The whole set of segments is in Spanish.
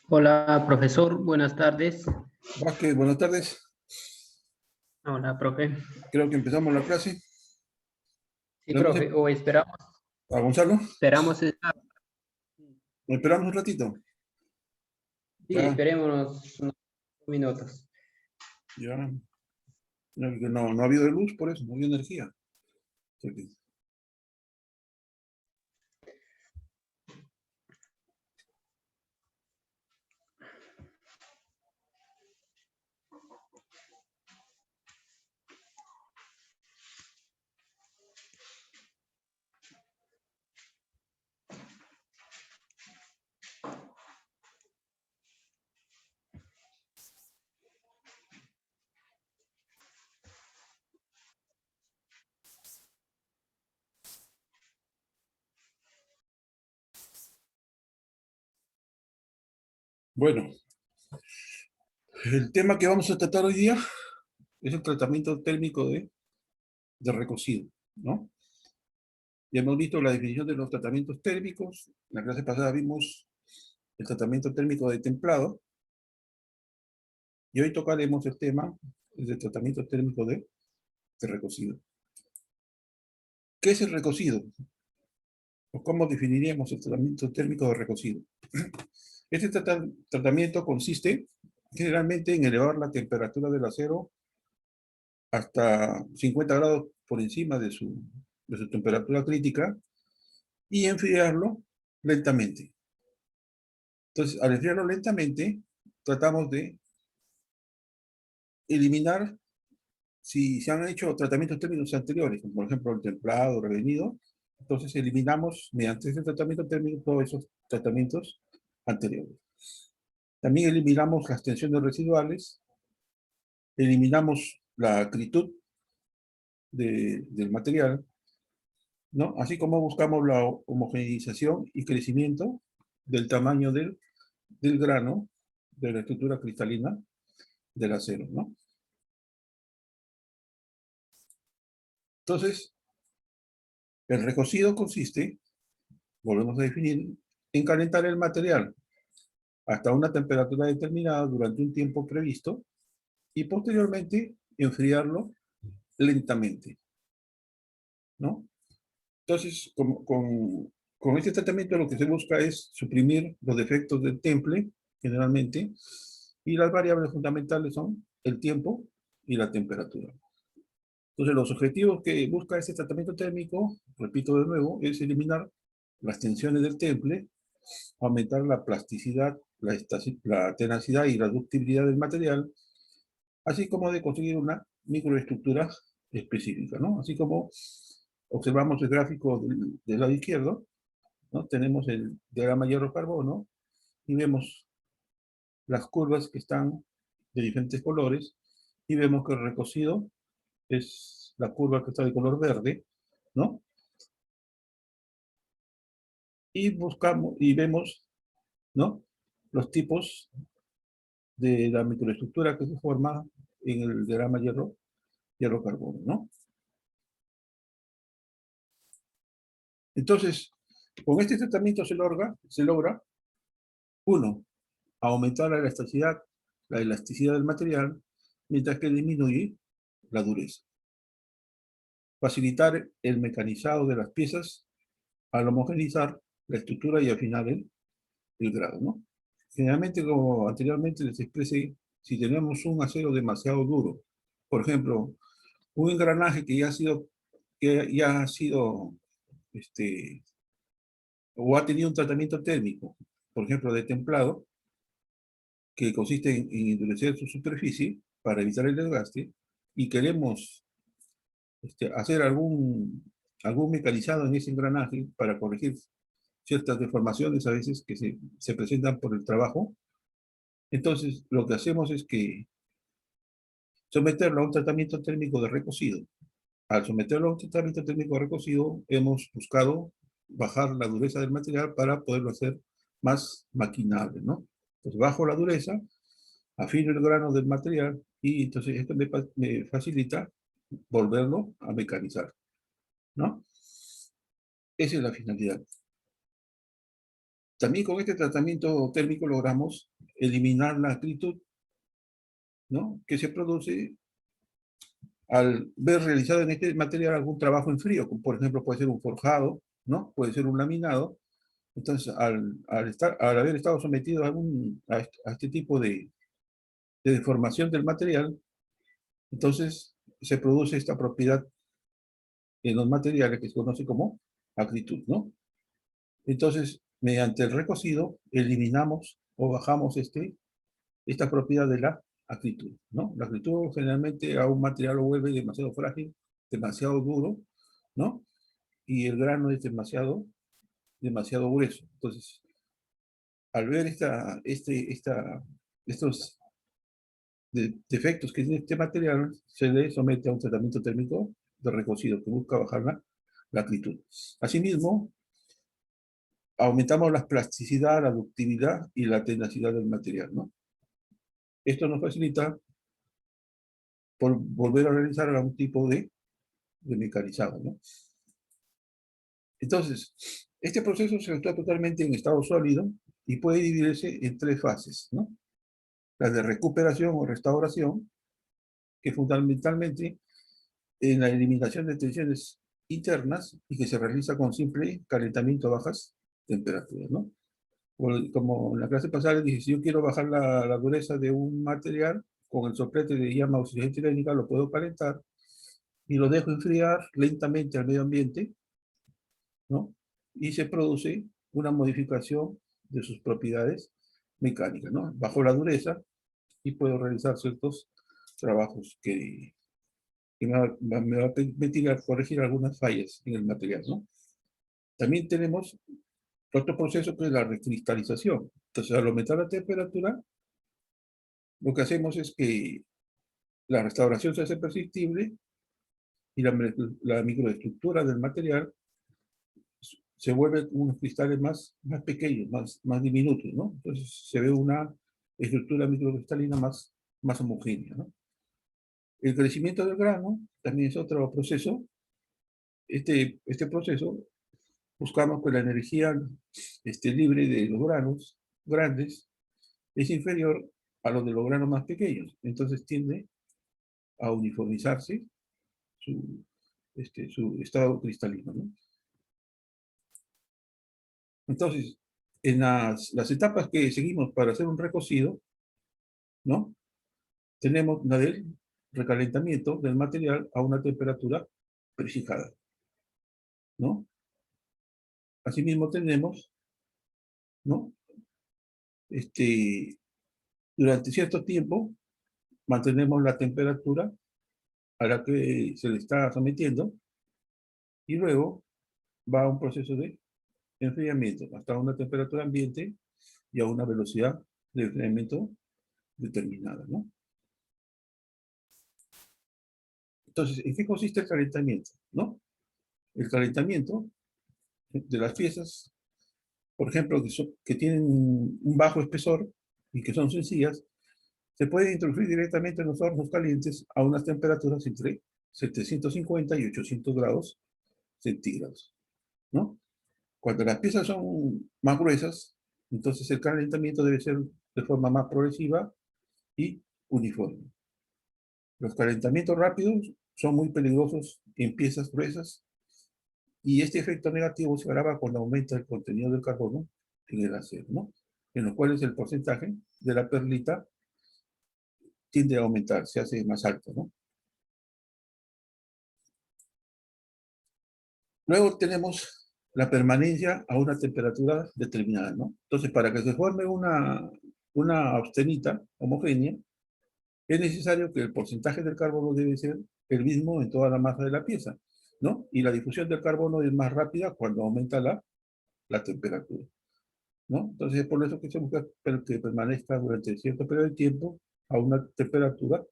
Hola, profesor, buenas tardes. Vázquez, buenas tardes. Hola, profe. Creo que empezamos la clase. Sí, profe, o esperamos. ¿A Gonzalo? Esperamos estar. Esperamos un ratito. Sí, Ya, esperemos unos minutos. ya. No ha habido luz, por eso, no había energía. O sea que- Bueno, el tema que vamos a tratar hoy día es el tratamiento térmico de recocido, ¿no? Ya hemos visto la definición de los tratamientos térmicos. En la clase pasada vimos el tratamiento térmico de templado. Y hoy tocaremos el tema del tratamiento térmico de recocido. ¿Qué es el recocido? ¿O cómo definiríamos el tratamiento térmico de recocido? Este tratamiento consiste generalmente en elevar la temperatura del acero hasta 50 grados por encima de su temperatura crítica y enfriarlo lentamente. Entonces, al enfriarlo lentamente, tratamos de eliminar, si se han hecho tratamientos térmicos anteriores, como por ejemplo el templado, revenido, entonces eliminamos mediante ese tratamiento térmico todos esos tratamientos anteriores. También eliminamos las tensiones residuales, eliminamos la acritud del material, ¿no? Así como buscamos la homogeneización y crecimiento del tamaño del grano, de la estructura cristalina del acero, ¿no? Entonces, el recocido consiste, volvemos a definir, en calentar el material hasta una temperatura determinada durante un tiempo previsto y posteriormente enfriarlo lentamente, ¿no? Entonces, con este tratamiento lo que se busca es suprimir los defectos del temple, generalmente, y las variables fundamentales son el tiempo y la temperatura. Entonces, los objetivos que busca este tratamiento térmico, repito de nuevo, es eliminar las tensiones del temple, aumentar la plasticidad, la tenacidad y la ductibilidad del material, así como de conseguir una microestructura específica, ¿no? Así como observamos el gráfico del lado izquierdo, ¿no? Tenemos el diagrama hierro-carbono y vemos las curvas que están de diferentes colores y vemos que el recocido es la curva que está de color verde, ¿no? Y buscamos y vemos, ¿no? Los tipos de la microestructura que se forma en el diagrama hierro-carbono, ¿no? Entonces, con este tratamiento se logra, uno, aumentar la elasticidad del material, mientras que disminuye la dureza. Facilitar el mecanizado de las piezas al homogeneizar la estructura y afinar el grado, ¿no? Generalmente, como anteriormente les expresé, si tenemos un acero demasiado duro, por ejemplo, un engranaje que ya ha sido o ha tenido un tratamiento térmico, por ejemplo, de templado, que consiste en endurecer su superficie para evitar el desgaste, y queremos hacer algún mecanizado en ese engranaje para corregir ciertas deformaciones a veces que se presentan por el trabajo. Entonces, lo que hacemos es que someterlo a un tratamiento térmico de recocido. Al someterlo a un tratamiento térmico de recocido, hemos buscado bajar la dureza del material para poderlo hacer más maquinable, ¿no? Entonces, bajo la dureza afino el grano del material y entonces esto me facilita volverlo a mecanizar, ¿no? Esa es la finalidad. También con este tratamiento térmico logramos eliminar la acritud, ¿no?, que se produce al ver realizado en este material algún trabajo en frío, como por ejemplo puede ser un forjado, ¿no?, puede ser un laminado. Entonces, al haber estado sometido a este tipo de deformación del material, entonces se produce esta propiedad en los materiales que se conoce como acritud, ¿no? Entonces, mediante el recocido, eliminamos o bajamos esta propiedad de la acritud, ¿no? La acritud generalmente a un material lo vuelve demasiado frágil, demasiado duro, ¿no? Y el grano es demasiado grueso. Entonces, al ver estos defectos que tiene este material, se le somete a un tratamiento térmico de recocido que busca bajar la acritud. Asimismo, aumentamos la plasticidad, la ductibilidad y la tenacidad del material, ¿no? Esto nos facilita por volver a realizar algún tipo de mecanizado, ¿no? Entonces, este proceso se efectúa totalmente en estado sólido y puede dividirse en 3 fases, ¿no? La de recuperación o restauración, que fundamentalmente en la eliminación de tensiones internas y que se realiza con simple calentamiento a bajas temperaturas, ¿no? Como en la clase pasada dije, si yo quiero bajar la dureza de un material, con el soplete de llama oxigénica lo puedo calentar y lo dejo enfriar lentamente al medio ambiente, ¿no? Y se produce una modificación de sus propiedades mecánicas, ¿no? Bajo la dureza y puedo realizar ciertos trabajos que me va a permitir corregir algunas fallas en el material, ¿no? También tenemos otro proceso que es la recristalización. Entonces, al aumentar la temperatura, lo que hacemos es que la restauración se hace perceptible y la microestructura del material se vuelve unos cristales más pequeños, más diminutos, ¿no? Entonces se ve una estructura microcristalina más homogénea, ¿no? El crecimiento del grano también es otro proceso. Este proceso buscamos que la energía libre de los granos grandes es inferior a lo de los granos más pequeños. Entonces tiende a uniformizarse su estado cristalino, ¿no? Entonces, en las etapas que seguimos para hacer un recocido, ¿no?, tenemos la del recalentamiento del material a una temperatura prefijada, ¿no? Asimismo tenemos, ¿no?, durante cierto tiempo mantenemos la temperatura a la que se le está sometiendo y luego va a un proceso de enfriamiento hasta una temperatura ambiente y a una velocidad de enfriamiento determinada, ¿no? Entonces, ¿en qué consiste el calentamiento, no? El calentamiento de las piezas, por ejemplo, que tienen un bajo espesor y que son sencillas, se puede introducir directamente en los hornos calientes a unas temperaturas entre 750 y 800 grados centígrados, ¿no? Cuando las piezas son más gruesas, entonces el calentamiento debe ser de forma más progresiva y uniforme. Los calentamientos rápidos son muy peligrosos en piezas gruesas y este efecto negativo se agrava cuando aumenta el contenido del carbono en el acero, ¿no?, en los cuales el porcentaje de la perlita tiende a aumentar, se hace más alto, ¿no? Luego tenemos la permanencia a una temperatura determinada, ¿no? Entonces, para que se forme una austenita homogénea, es necesario que el porcentaje del carbono debe ser el mismo en toda la masa de la pieza, ¿no? Y la difusión del carbono es más rápida cuando aumenta la temperatura, ¿no? Entonces, es por eso que se busca que permanezca durante cierto periodo de tiempo a una temperatura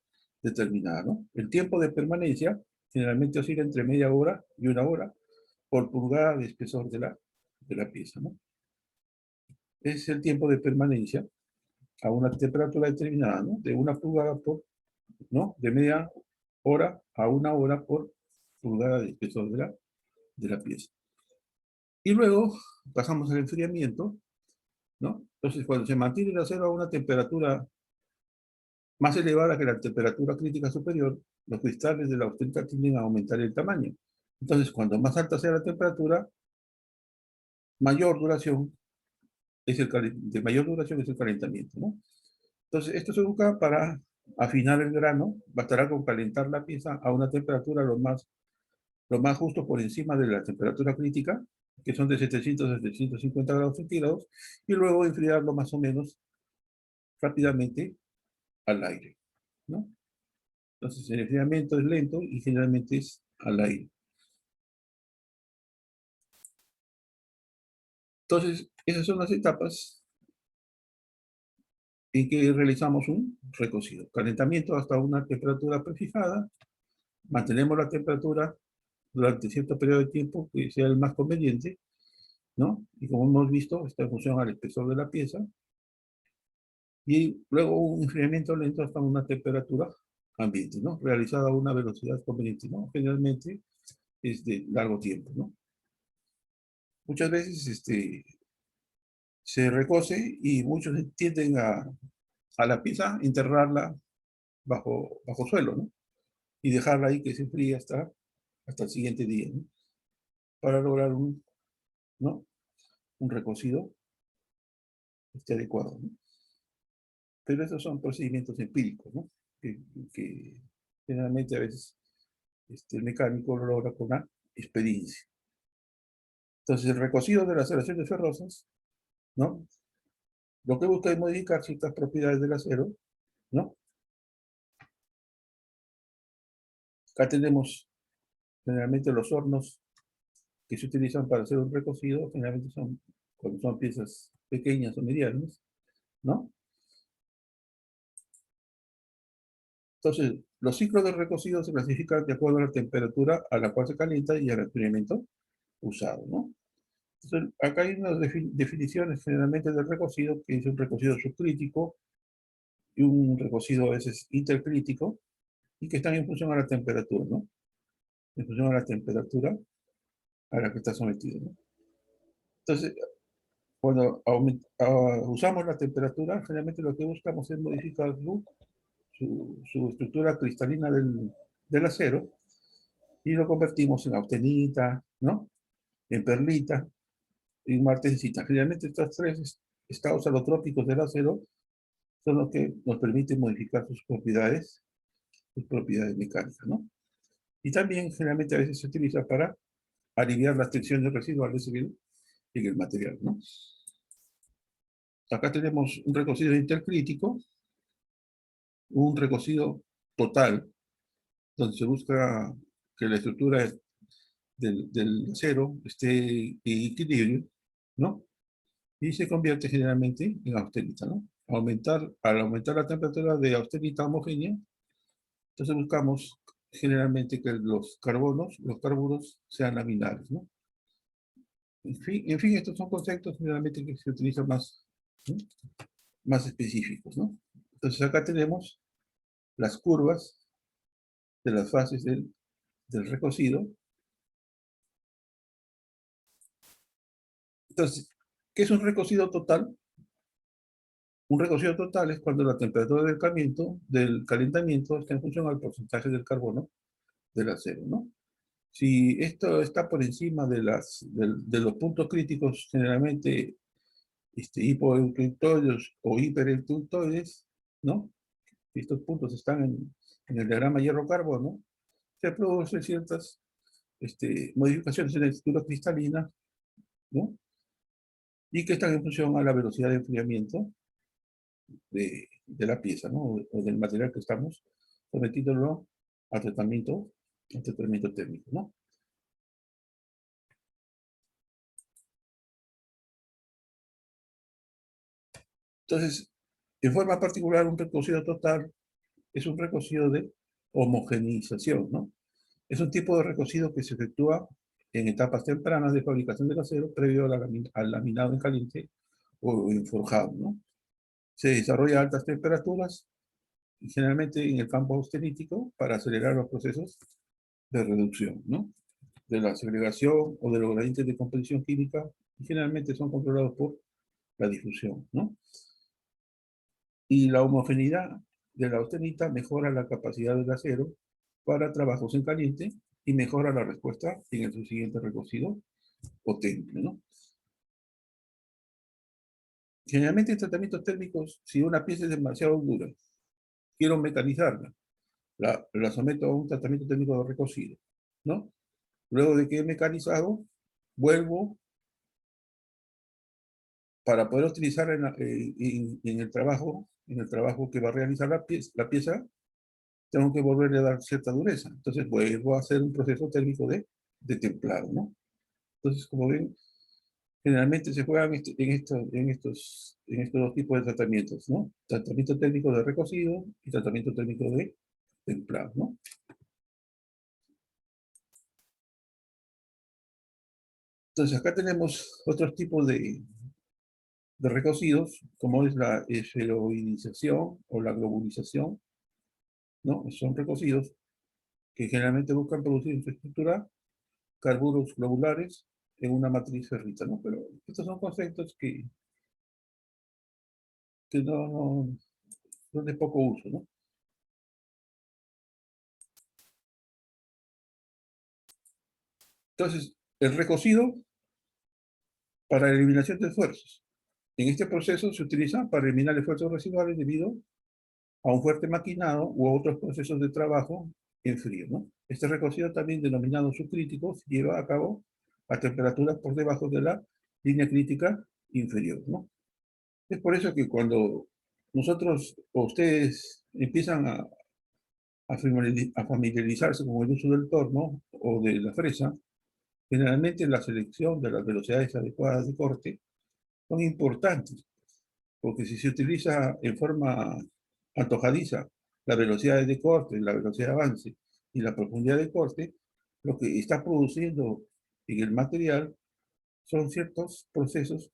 determinada, ¿no? El tiempo de permanencia generalmente oscila entre media hora y una hora por pulgada de espesor de la pieza, ¿no? Es el tiempo de permanencia a una temperatura determinada, ¿no? De 1 pulgada por, ¿no? De media hora a 1 hora por pulgada de espesor de la pieza. Y luego pasamos al enfriamiento, ¿no? Entonces, cuando se mantiene el acero a una temperatura más elevada que la temperatura crítica superior, los cristales de la austenita tienden a aumentar el tamaño. Entonces, cuando más alta sea la temperatura, mayor duración de mayor duración es el calentamiento, ¿no? Entonces, esto se busca para afinar el grano. Bastará con calentar la pieza a una temperatura lo más justo por encima de la temperatura crítica, que son de 700 a 750 grados centígrados, y luego enfriarlo más o menos rápidamente al aire, ¿no? Entonces, el enfriamiento es lento y generalmente es al aire. Entonces, esas son las etapas en que realizamos un recocido. Calentamiento hasta una temperatura prefijada, mantenemos la temperatura durante cierto periodo de tiempo que sea el más conveniente, ¿no? Y como hemos visto, está en función al espesor de la pieza. Y luego un enfriamiento lento hasta una temperatura ambiente, ¿no? Realizada a una velocidad conveniente, ¿no? Generalmente es de largo tiempo, ¿no? Muchas veces se recoce y muchos tienden a la pieza enterrarla bajo suelo, ¿no? Y dejarla ahí que se enfríe hasta el siguiente día, ¿no? Para lograr ¿no? un recocido adecuado, ¿no? Pero esos son procedimientos empíricos, ¿no? Que generalmente a veces el mecánico lo logra con la experiencia. Entonces, el recocido de las aleaciones ferrosas, ¿no? Lo que busca es modificar ciertas propiedades del acero, ¿no? Acá tenemos generalmente los hornos que se utilizan para hacer un recocido, generalmente cuando son piezas pequeñas o medianas, ¿no? Entonces, los ciclos de recocido se clasifican de acuerdo a la temperatura a la cual se calienta y al enfriamiento usado, ¿no? Entonces, acá hay unas definiciones generalmente del recocido, que es un recocido subcrítico y un recocido a veces intercrítico, y que están en función a la temperatura, ¿no? En función a la temperatura a la que está sometido, ¿no? Entonces, cuando usamos la temperatura, generalmente lo que buscamos es modificar su estructura cristalina del acero y lo convertimos en austenita, ¿no? En perlita, en martensita. Generalmente estos tres estados alotrópicos del acero son los que nos permiten modificar sus propiedades mecánicas, ¿no? Y también generalmente a veces se utiliza para aliviar las tensiones residuales en el material, ¿no? Acá tenemos un recocido intercrítico, un recocido total, donde se busca que la estructura del acero esté en equilibrio, ¿no? Y se convierte generalmente en austenita, ¿no? Al aumentar la temperatura de austenita homogénea, entonces buscamos generalmente que los carburos sean laminares, ¿no? En fin, estos son conceptos generalmente que se utilizan ¿no? Más específicos, ¿no? Entonces acá tenemos las curvas de las fases del recocido. Entonces, ¿qué es un recocido total? Un recocido total es cuando la temperatura del calentamiento está en función al porcentaje del carbono del acero, ¿no? Si esto está por encima de los puntos críticos, generalmente hipoeucliptoides o hipereucliptoides, ¿no? Estos puntos están en el diagrama hierro-carbono, se producen ciertas modificaciones en la estructura cristalina, ¿no? Y que están en función a la velocidad de enfriamiento de la pieza, ¿no? O del material que estamos sometiéndolo a tratamiento térmico, ¿no? Entonces, en forma particular, un recocido total es un recocido de homogeneización, ¿no? Es un tipo de recocido que se efectúa en etapas tempranas de fabricación del acero previo al laminado en caliente o en forjado, ¿no? se desarrolla a altas temperaturas, y generalmente en el campo austerítico, para acelerar los procesos de reducción, ¿no? De la segregación o de los gradientes de composición química, y generalmente son controlados por la difusión, ¿no? Y la homogeneidad de la austenita mejora la capacidad del acero para trabajos en caliente y mejora la respuesta en el subsiguiente recocido o temple, ¿no? Generalmente en tratamientos térmicos, si una pieza es demasiado dura, quiero mecanizarla, la someto a un tratamiento térmico de recocido, ¿no? Luego de que he mecanizado, vuelvo para poder utilizar en el trabajo que va a realizar la pieza, tengo que volverle a dar cierta dureza. Entonces vuelvo a hacer un proceso térmico de templado, ¿no? Entonces, como ven, generalmente se juegan en estos dos tipos de tratamientos, ¿no? Tratamiento térmico de recocido y tratamiento térmico de templado, ¿no? Entonces, acá tenemos otros tipos de recocidos, como es la esferoidización o la globulización, ¿no? Son recocidos que generalmente buscan producir en su estructura carburos globulares en una matriz ferrita, ¿no? Pero estos son conceptos que no son de poco uso, ¿no? Entonces, el recocido para la eliminación de esfuerzos. En este proceso se utiliza para eliminar esfuerzos residuales debido a un fuerte maquinado u otros procesos de trabajo en frío, ¿no? Este recocido, también denominado subcrítico, se lleva a cabo a temperaturas por debajo de la línea crítica inferior, ¿no? Es por eso que cuando nosotros o ustedes empiezan a familiarizarse con el uso del torno o de la fresa, generalmente la selección de las velocidades adecuadas de corte son importantes, porque si se utiliza en forma antojadiza la velocidad de corte, la velocidad de avance y la profundidad de corte, lo que está produciendo en el material son ciertos procesos,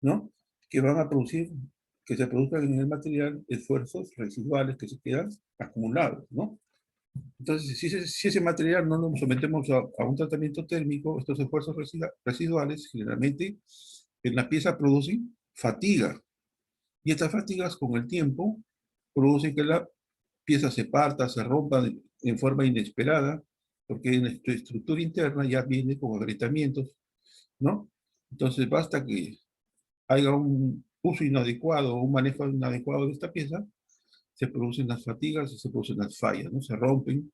¿no? Que van a producir, que se produzcan en el material esfuerzos residuales que se quedan acumulados, ¿no? Entonces, si ese material no lo sometemos a un tratamiento térmico, estos esfuerzos residuales generalmente en la pieza producen fatiga. Y estas fatigas con el tiempo producen que la pieza se parta, se rompa en forma inesperada, porque en nuestra estructura interna ya viene con agrietamientos, ¿no? Entonces basta que haya un uso inadecuado o un manejo inadecuado de esta pieza, se producen las fatigas y se producen las fallas, ¿no? Se rompen,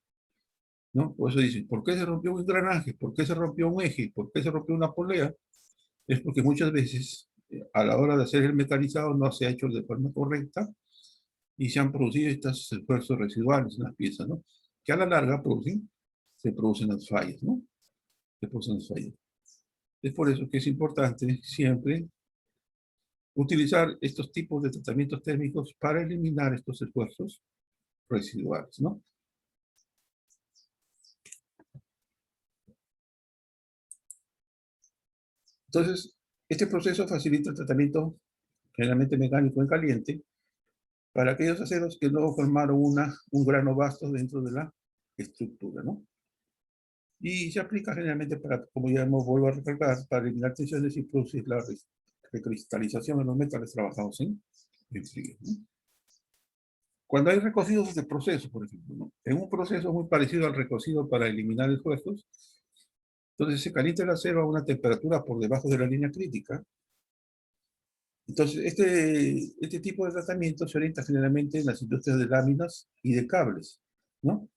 ¿no? Por eso dicen, ¿por qué se rompió un engranaje? ¿Por qué se rompió un eje? ¿Por qué se rompió una polea? Es porque muchas veces a la hora de hacer el mecanizado no se ha hecho de forma correcta y se han producido estos esfuerzos residuales en las piezas, ¿no? Que a la larga se producen las fallas, ¿no? Se producen las fallas. Es por eso que es importante siempre utilizar estos tipos de tratamientos térmicos para eliminar estos esfuerzos residuales, ¿no? Entonces, este proceso facilita el tratamiento generalmente mecánico en caliente para aquellos aceros que no formaron un grano vasto dentro de la estructura, ¿no? Y se aplica generalmente para, como ya hemos vuelto a recalcar, para eliminar tensiones y producir la recristalización de los metales trabajados en frío, ¿no? Cuando hay recocidos de proceso, por ejemplo, ¿no? En un proceso muy parecido al recocido para eliminar esfuerzos, entonces se calienta el acero a una temperatura por debajo de la línea crítica. Entonces, este tipo de tratamiento se orienta generalmente en las industrias de láminas y de cables, ¿no?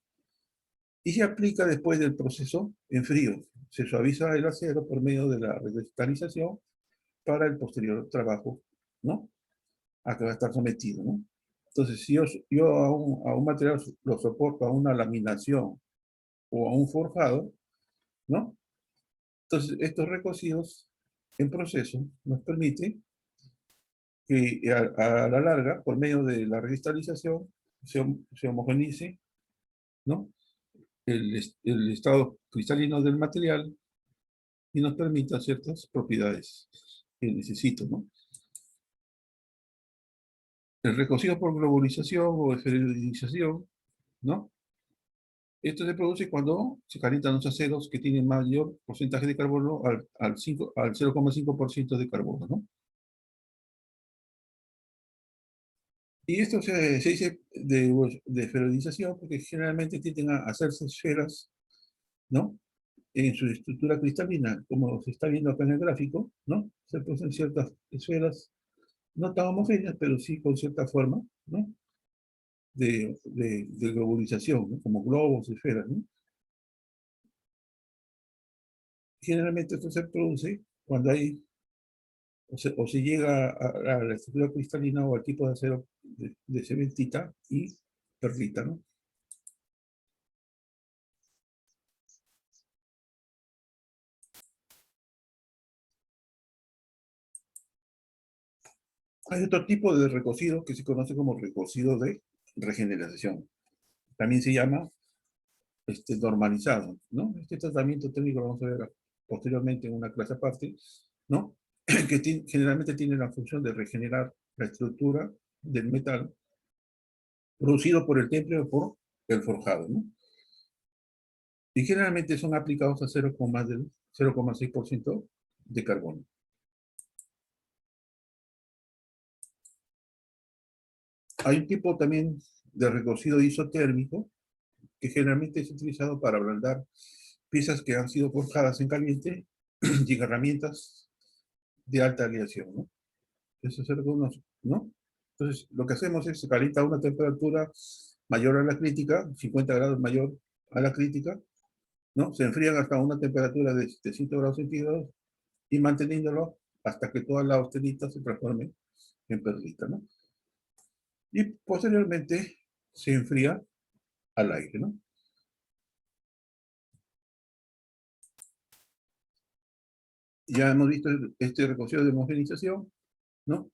Y se aplica después del proceso en frío. Se suaviza el acero por medio de la recristalización para el posterior trabajo, ¿no? A que va a estar sometido, ¿no? Entonces, si yo a un material lo soporto a una laminación o a un forjado, ¿no? Entonces, estos recocidos en proceso nos permiten que a la larga, por medio de la recristalización, se homogeneice, ¿no? El estado cristalino del material y nos permita ciertas propiedades que necesito, ¿no? El recocido por globalización o esferoidización, ¿no? Esto se produce cuando se calientan los aceros que tienen mayor porcentaje de carbono al 0,5% de carbono, ¿no? Y esto se dice de esferoidización porque generalmente tienden a hacerse esferas, ¿no? En su estructura cristalina, como se está viendo acá en el gráfico, ¿no? Se producen ciertas esferas, no tan homogéneas, pero sí con cierta forma, ¿no? De globalización, ¿no? Como globos, esferas, ¿no? Generalmente esto se produce cuando hay, o se llega a la estructura cristalina o al tipo de acero de cementita y perlita, ¿no? Hay otro tipo de recocido que se conoce como recocido de regeneración. También se llama normalizado, ¿no? Este tratamiento técnico lo vamos a ver posteriormente en una clase aparte, ¿no? Que generalmente tiene la función de regenerar la estructura del metal producido por el temple o por el forjado, ¿no? Y generalmente son aplicados a 0,6% de carbono. Hay un tipo también de recocido isotérmico que generalmente es utilizado para ablandar piezas que han sido forjadas en caliente y herramientas de alta aleación, ¿no? Eso se reconoce, ¿no? Entonces, lo que hacemos es se calienta a una temperatura mayor a la crítica, 50 grados mayor a la crítica, ¿no? Se enfrían hasta una temperatura de 700 grados centígrados y manteniéndolo hasta que toda la austenita se transforme en perlita, ¿no? Y posteriormente se enfría al aire, ¿no? Ya hemos visto este recocido de homogenización, ¿no?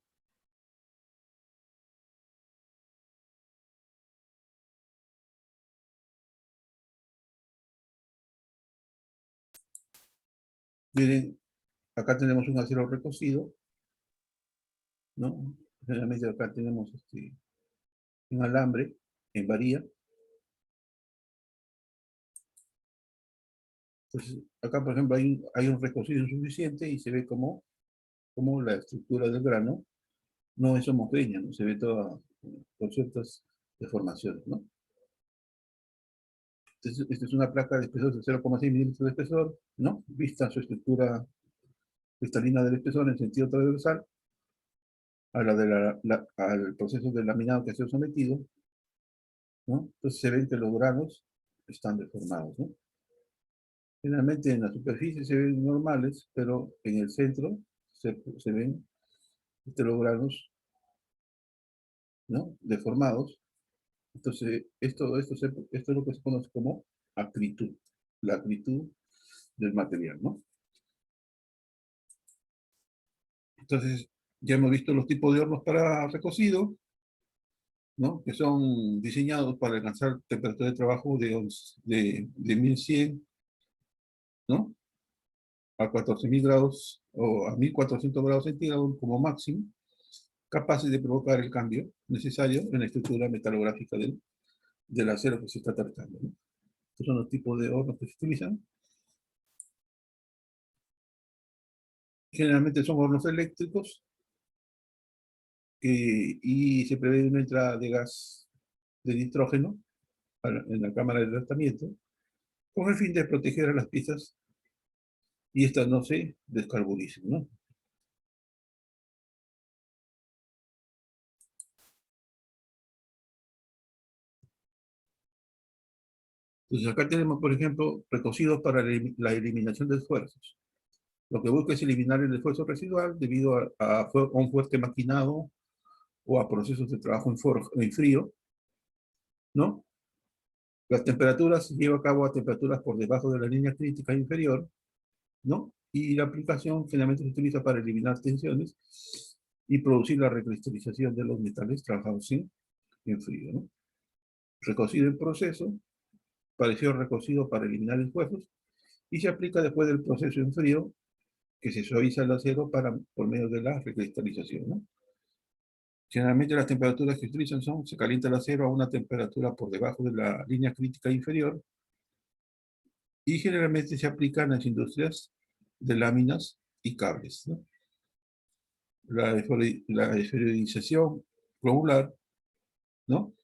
Miren, acá tenemos un acero recocido, ¿no? Generalmente acá tenemos un alambre en varilla. Entonces, acá, por ejemplo, hay un recocido insuficiente y se ve como la estructura del grano no es homogénea, ¿no? Se ve toda con ciertas deformaciones, ¿no? Entonces, esta es una placa de espesor de 0,6 milímetros de espesor, ¿no? Vista su estructura cristalina del espesor en sentido transversal a al proceso de laminado que ha sido sometido, ¿no? Entonces se ven que los granos están deformados, ¿no? Generalmente en la superficie se ven normales, pero en el centro se ven los granos, ¿no? Deformados. Entonces, esto es lo que se conoce como acritud, la acritud del material, ¿no? Entonces, ya hemos visto los tipos de hornos para recocido, ¿no? Que son diseñados para alcanzar temperaturas de trabajo de 1100, ¿no? A 14.000 grados o a 1.400 grados centígrados como máximo, capaces de provocar el cambio necesario en la estructura metalográfica del acero que se está tratando, ¿no? Estos son los tipos de hornos que se utilizan. Generalmente son hornos eléctricos y se prevé una entrada de gas de nitrógeno en la cámara de tratamiento con el fin de proteger a las piezas y estas no se descarbonicen, ¿no? Entonces acá tenemos, por ejemplo, recocidos para la eliminación de esfuerzos. Lo que busca es eliminar el esfuerzo residual debido a un fuerte maquinado o a procesos de trabajo en frío, ¿no? Las temperaturas se lleva a cabo a temperaturas por debajo de la línea crítica inferior, ¿no? Y la aplicación generalmente se utiliza para eliminar tensiones y producir la recristalización de los metales trabajados en frío, ¿no? Recocido en proceso, parecido recocido para eliminar esfuerzos, y se aplica después del proceso en frío, que se suaviza el acero por medio de la recristalización, ¿no? Generalmente las temperaturas que utilizan se calienta el acero a una temperatura por debajo de la línea crítica inferior y generalmente se aplican en las industrias de láminas y cables, ¿no? La esferización globular, ¿no?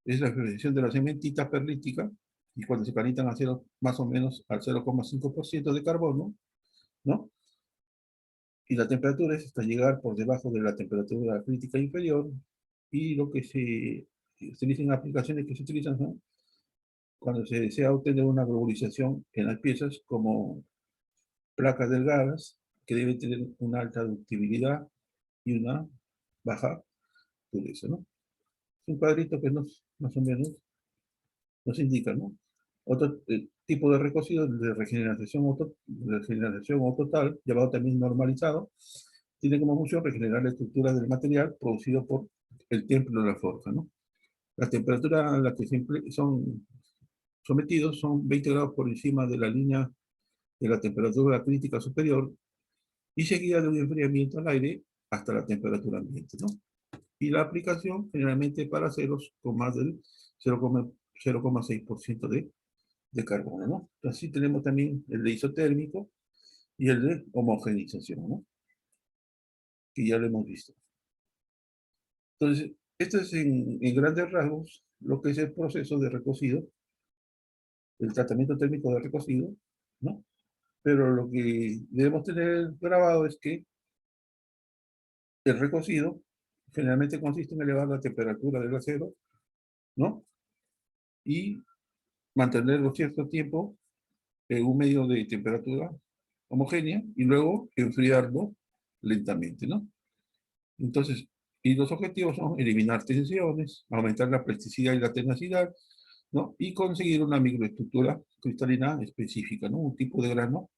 Es la esferización de la cementita perlítica y cuando se calientan a cero, más o menos al 0,5% de carbono, ¿no? Y la temperatura es hasta llegar por debajo de la temperatura crítica inferior y lo que se utiliza en aplicaciones que se utilizan son cuando se desea obtener una globalización en las piezas como placas delgadas que deben tener una alta ductibilidad y una baja dureza, ¿no? Es un cuadrito que más o menos nos indica, ¿no? Otro tipo de recocido de regeneración o total, llamado también normalizado, tiene como función regenerar la estructura del material producido por el templo de la forja, ¿no? La temperatura a la que son sometidos son 20 grados por encima de la línea de la temperatura crítica superior y seguida de un enfriamiento al aire hasta la temperatura ambiente, ¿no? Y la aplicación generalmente para aceros con más del 0,6% de carbono, ¿no? Así tenemos también el de isotérmico y el de homogeneización, ¿no? Que ya lo hemos visto. Entonces, esto es en grandes rasgos lo que es el proceso de recocido, el tratamiento térmico de recocido, ¿no? Pero lo que debemos tener grabado es que el recocido generalmente consiste en elevar la temperatura del acero, ¿no? Y mantenerlo cierto tiempo en un medio de temperatura homogénea y luego enfriarlo lentamente, ¿no? Entonces, y los objetivos son eliminar tensiones, aumentar la plasticidad y la tenacidad, ¿no? Y conseguir una microestructura cristalina específica, ¿no? Un tipo de grano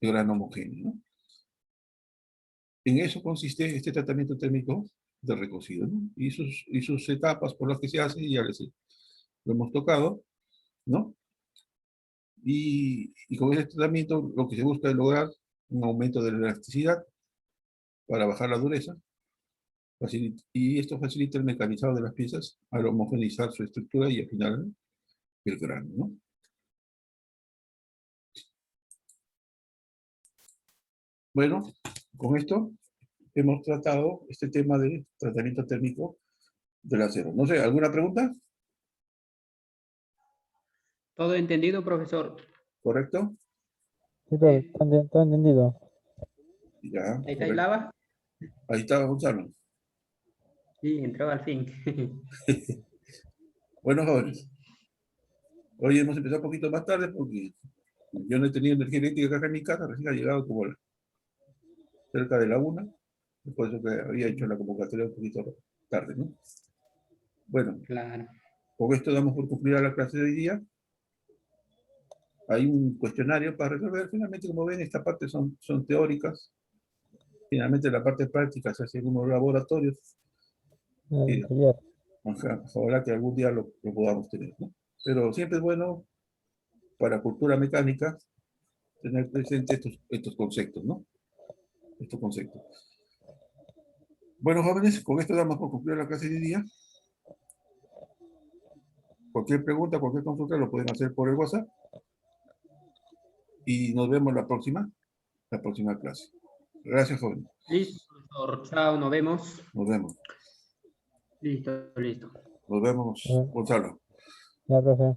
homogéneo, ¿no? En eso consiste este tratamiento térmico de recocido, ¿no? Y sus etapas por las que se hace, ya lo hemos tocado, ¿no? Y con este tratamiento lo que se busca es lograr un aumento de la elasticidad para bajar la dureza, y esto facilita el mecanizado de las piezas al homogeneizar su estructura y al final el grano, ¿no? Bueno, con esto hemos tratado este tema de tratamiento térmico del acero. No sé, ¿alguna pregunta? ¿Todo entendido, profesor? ¿Correcto? Sí, profe, todo entendido. Ya, Ahí está correcto. Ilava. Ahí está Gonzalo. Sí, entró al fin. Bueno, jóvenes, hoy hemos empezado un poquito más tarde porque yo no he tenido energía eléctrica acá en mi casa, recién ha llegado como cerca de la 1, por eso que había hecho la convocatoria un poquito tarde, ¿no? Bueno, Claro. con esto damos por concluida la clase de hoy día. Hay un cuestionario para resolver. Finalmente, como ven, esta parte son teóricas. Finalmente, la parte práctica se hace en unos laboratorios. El taller. Ojalá que algún día lo podamos tener, ¿no? Pero siempre es bueno para cultura mecánica tener presente estos conceptos, ¿no? Estos conceptos. Bueno, jóvenes, con esto damos por concluir la clase de hoy día. Cualquier pregunta, cualquier consulta lo pueden hacer por el WhatsApp. Y nos vemos la próxima clase. Gracias, jóvenes. Listo, profesor. Chao, nos vemos. Nos vemos. Listo, listo. Nos vemos, Gonzalo. Ya, profe.